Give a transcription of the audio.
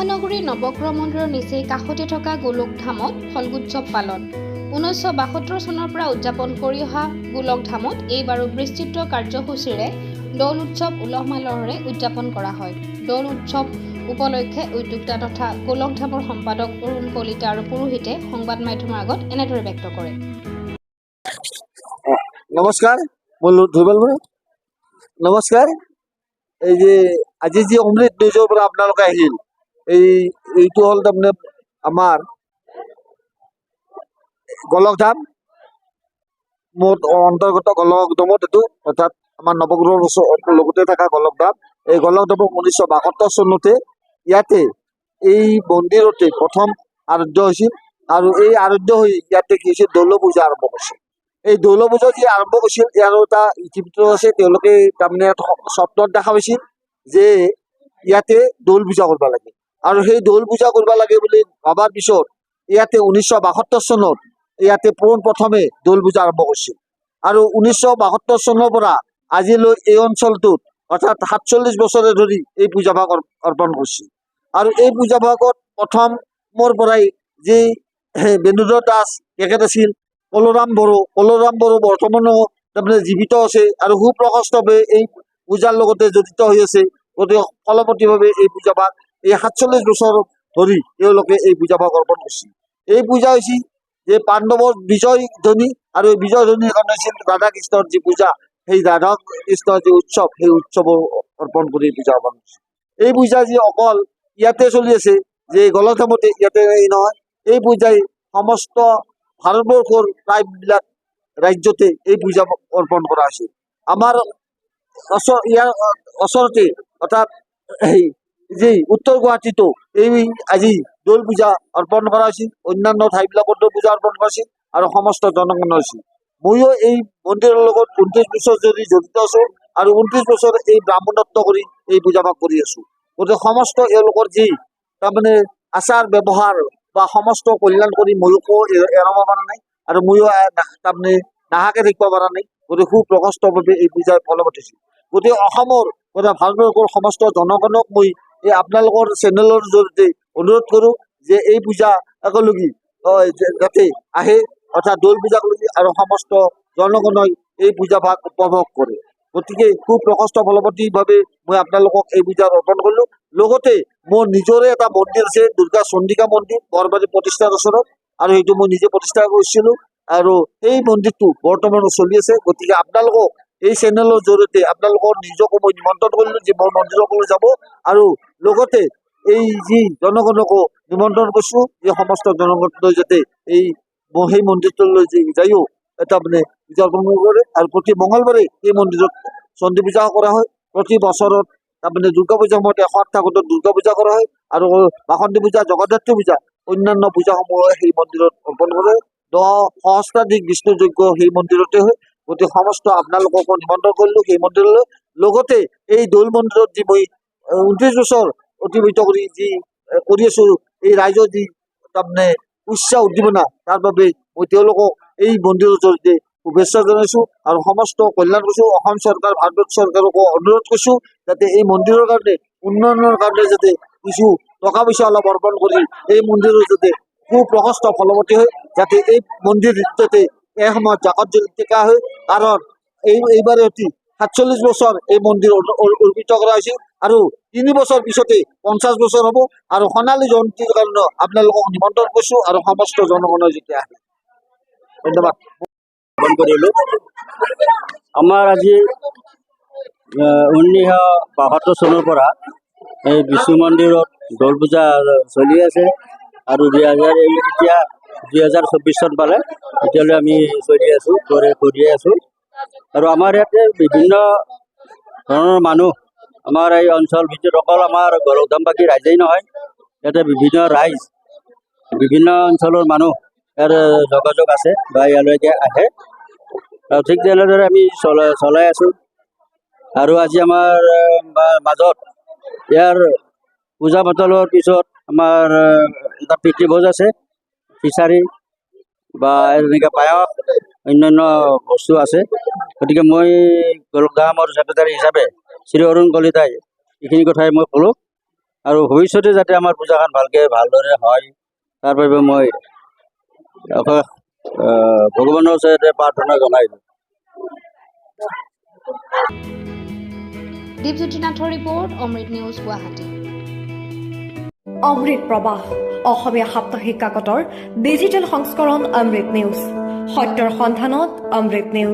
মহানগৰীৰ নৱগ্ৰহ মন্দিৰৰ নিচেই কাষতে থকা গোলকধামত ফল্গোৎসৱ পালন 1972 চনৰ পৰা উদযাপন কৰি অহা গোলকধামত এইবাৰো বিস্তৃত কাৰ্যসূচীৰে দৌল উৎসৱ উলহ মালহেৰে উদযাপন কৰা হয়। দৌল উৎসৱ উপলক্ষে উদ্যোক্তা তথা গোলকধামৰ সম্পাদক অৰুণ কলিতা আৰু পুৰোহিতে সংবাদ মাধ্যমৰ আগত এনেদৰে ব্যক্ত কৰে। নমস্কাৰ, মই ধ্ৰুৱল বৰা। নমস্কাৰ। এই যে আজি যি অমৃত নিউজৰ পৰা আপোনালোকে আহিল, এইটো হ'ল তাৰমানে আমাৰ গোলকধাম মোৰ অন্তৰ্গত গোলকধামত এইটো অৰ্থাৎ আমাৰ নৱগ্ৰহৰ লগতে থকা গোলকধাম। এই গোলকধামক 1972 চনতে ইয়াতে এই মন্দিৰতে প্ৰথম আৰম্ভ হৈছিল আৰু এই আৰম্ভ হৈ ইয়াতে কি হৈছিল দৌল পূজা আৰম্ভ কৰিছিল। এই দৌল পূজা যি আৰম্ভ কৰিছিল ইয়াৰ এটা ইতিবৃত্ত আছে। তেওঁলোকে তাৰমানে স্বপ্নত দেখা পাইছিল যে ইয়াতে দৌল পূজা কৰিব লাগে আৰু সেই দৌল পূজা কৰিব লাগে বুলি ভাবাৰ পিছত ইয়াতে 1972 চনত ইয়াতে পোনপ্ৰথমে দৌল পূজা আৰম্ভ কৰিছিল আৰু 1972 চনৰ পৰা আজিলৈ এই অঞ্চলটোত অৰ্থাৎ 47 বছৰে ধৰি এই পূজা ভাগ অৰ্পণ কৰিছিল। আৰু এই পূজা ভাগত প্ৰথমৰ পৰাই যি বেণুধৰ দাস তেখেত আছিল, কলৰাম বড়ো বৰ্তমানো তাৰমানে জীৱিত আছে আৰু সুপ্ৰশস্তভাৱে এই পূজাৰ লগতে জড়িত হৈ আছে। গতিকে ফলপ্ৰসূভাৱে এই পূজা ভাগ এই 47 বছৰ ধৰি তেওঁলোকে এই পূজা ভাগ অৰ্পণ কৰিছিল। এই পূজা হৈছিল যে পাণ্ডৱৰ বিজয় ধ্বনি আৰু এই বিজয় ধ্বনিৰ কাৰণে হৈছিল ৰাধা কৃষ্ণৰ যি পূজা, সেই ৰাধা কৃষ্ণৰ যি উৎসৱ, সেই উৎসৱৰ অৰ্পণ কৰি পূজা অৰ্পণ কৰিছিল। এই পূজা যি অকল ইয়াতে চলি আছে যে গোলকধামতে ইয়াতে নহয়, এই পূজাই সমস্ত ভাৰতবৰ্ষৰ প্ৰায়বিলাক ৰাজ্যতে এই পূজা অৰ্পণ কৰা হৈছিল। আমাৰ ইয়াৰ ওচৰতে অৰ্থাৎ যি উত্তৰ গুৱাহাটীতো এই আজি দৌল পূজা অৰ্পণ কৰা হৈছিল, অন্যান্য ঠাইবিলাকতো পূজা অৰ্পণ কৰিছিল আৰু সমস্ত জনগণ হৈছিল। ময়ো এই মন্দিৰৰ লগত 29 বছৰ ধৰি জড়িত আছো আৰু 29 বছৰ এই ব্ৰাহ্মণত্ব কৰি এই পূজা ভাগ কৰি আছো। গতিকে সমস্ত এওঁলোকৰ যি তাৰমানে আচাৰ ব্যৱহাৰ বা সমস্ত কল্যাণ কৰি ময়ো এৰাব পৰা নাই আৰু ময়ো তাৰমানে নাহাকে থাকিব পৰা নাই। গতিকে সুপ্ৰশস্তভাৱে এই পূজাৰ ফল ঘটিছিল। গতিকে অসমৰ তথা ভাৰতবৰ্ষৰ সমস্ত জনগণক মই এই আপোনালোকৰ চেনেলৰ জৰিয়তে অনুৰোধ কৰোঁ যে এই পূজা একেলগে যাতে আহে অৰ্থাৎ দৌল পূজা কৰি আৰু সমস্ত জনগণই এই পূজা ভাগ উপভোগ কৰে। গতিকে সুপ্ৰশস্ত ফলৱতীভাৱে মই আপোনালোকক এই পূজা অৰ্পণ কৰিলোঁ। লগতে মোৰ নিজৰে এটা মন্দিৰ আছে, দুৰ্গা চণ্ডিকা মন্দিৰ বৰবাৰী প্ৰতিষ্ঠাৰ ওচৰত, আৰু সেইটো মই নিজে প্ৰতিষ্ঠা কৰিছিলোঁ আৰু এই মন্দিৰটো বৰ্তমানো চলি আছে। গতিকে আপোনালোকক এই চেনেলৰ জৰিয়তে আপোনালোকৰ নিজকো মই নিমন্ত্ৰণ কৰিলোঁ যে মোৰ মন্দিৰলৈ যাব আৰু লগতে এই যি জনগণকো নিমন্ত্ৰণ কৰিছোঁ যে সমস্ত জনগণলৈ যাতে সেই মন্দিৰটোলৈ যায়ো তাৰমানে পূজা অৰ্পণ কৰে। আৰু প্ৰতি মঙলবাৰে এই মন্দিৰত চণ্ডী পূজা কৰা হয়। প্ৰতি বছৰত তাৰমানে দুৰ্গা পূজাৰ সময়ত 108 ঠাকুৰত দুৰ্গা পূজা কৰা হয় আৰু বাসন্তী পূজা, জগদ্ধাত্ৰী পূজা, অন্যান্য পূজাসমূহ সেই মন্দিৰত অৰ্পণ কৰে। 10 সহস্ৰাধিক বিষ্ণু যজ্ঞ সেই মন্দিৰতে হয়। গতিকে সমস্ত আপোনালোককো নিমন্ত্ৰণ কৰিলোঁ সেই মন্দিৰলৈ। লগতে এই দৌল মন্দিৰত যি মই 29 বছৰ অতিবাহিত কৰি যি কৰি আছোঁ, এই ৰাইজৰ যি তাৰমানে উৎসাহ উদ্দীপনা, তাৰ বাবে মই তেওঁলোকক এই মন্দিৰৰ জৰিয়তে শুভেচ্ছা জনাইছোঁ আৰু সমস্ত কল্যাণ কৰিছোঁ। অসম চৰকাৰ, ভাৰত চৰকাৰকো অনুৰোধ কৰিছোঁ যাতে এই মন্দিৰৰ কাৰণে উন্নয়নৰ কাৰণে যাতে কিছু টকা পইচা অলপ অৰ্পণ কৰি এই মন্দিৰৰ যাতে সুপ্ৰশস্ত ফলৱতী হয়, যাতে এই মন্দিৰ যাতে এসময়ত জাকত জিলিকা হয়। কাৰণ এইবাৰে অতি 47 বছৰ এই মন্দিৰ অৰ্পিত কৰা হৈছিল আৰু 3 বছৰ পিছতে 50 বছৰ হ'ব আৰু সোণালী জয়ন্তীৰ কাৰণে আপোনালোকক নিমন্ত্ৰণ কৰিছোঁ আৰু সমস্ত জনগণৰ যেতিয়া আহে। ধন্যবাদ। আমাৰ আজি 1972 চনৰ পৰা এই বিষ্ণু মন্দিৰত দৌল পূজা চলি আছে আৰু এতিয়া 2024 চন পালে এতিয়ালৈ আমি চলি আছোঁ, কৰিয়ে আছোঁ। আৰু আমাৰ ইয়াতে বিভিন্ন ধৰণৰ মানুহ, আমাৰ এই অঞ্চল ভিতৰত অকল আমাৰ গোলকধামবাসী ৰাইজেই নহয়, ইয়াতে বিভিন্ন ৰাইজ, বিভিন্ন অঞ্চলৰ মানুহ ইয়াৰ যোগাযোগ আছে বা ইয়ালৈকে আহে আৰু ঠিক তেনেদৰে আমি চলাই আছোঁ। আৰু আজি আমাৰ মাজত ইয়াৰ পূজা পাতলৰ পিছত আমাৰ এটা প্ৰীতিভোজ আছে, খিচাৰি বা এনেকৈ পায়স, অন্যান্য বস্তু আছে। গতিকে মই গোলকধামৰ ছেক্ৰেটাৰী হিচাপে শ্ৰী অৰুণ কলিতাই এইখিনি কথাই মই ক'লোঁ আৰু ভৱিষ্যতে যাতে আমাৰ পূজাখন ভালদৰে হয় তাৰ বাবে মই ভগৱানৰ ওচৰতে প্ৰাৰ্থনা জনাইছোঁ। দীপজ্যোতি নাথৰ ৰিপৰ্ট, অমৃত নিউজ, গুৱাহাটী। অমৃত প্ৰবাহ অসমীয়া সাপ্তাহিক কাকতৰ ডিজিটেল সংস্কৰণ অমৃত নিউজ, সত্যৰ সন্ধানত অমৃত নিউজ।